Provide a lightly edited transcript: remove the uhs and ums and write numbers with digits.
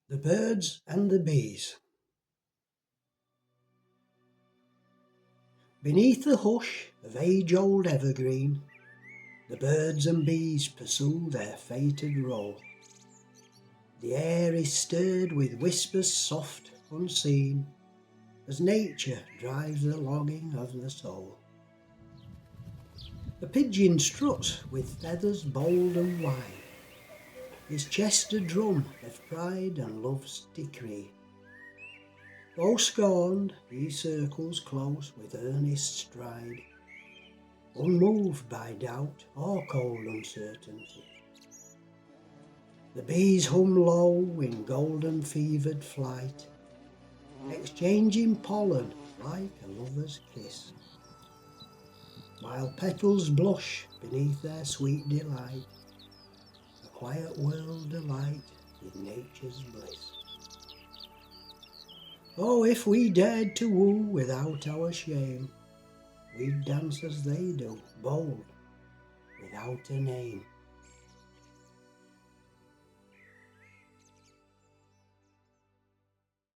The birds and the bees. Beneath the hush of age-old evergreen, the birds and bees pursue their fated role. The air is stirred with whispers soft, unseen, as nature drives the longing of the soul. The pigeon struts with feathers bold and wide, his chest a drum of pride and love's decree. Though scorned, he circles close with earnest stride, unmoved by doubt or cold uncertainty. The bees hum low in golden fevered flight, exchanging pollen like a lover's kiss, while petals blush beneath their sweet delight, a quiet world alight with nature's bliss. Oh, if we dared to woo without our shame, we'd dance as they do, bold, without a name.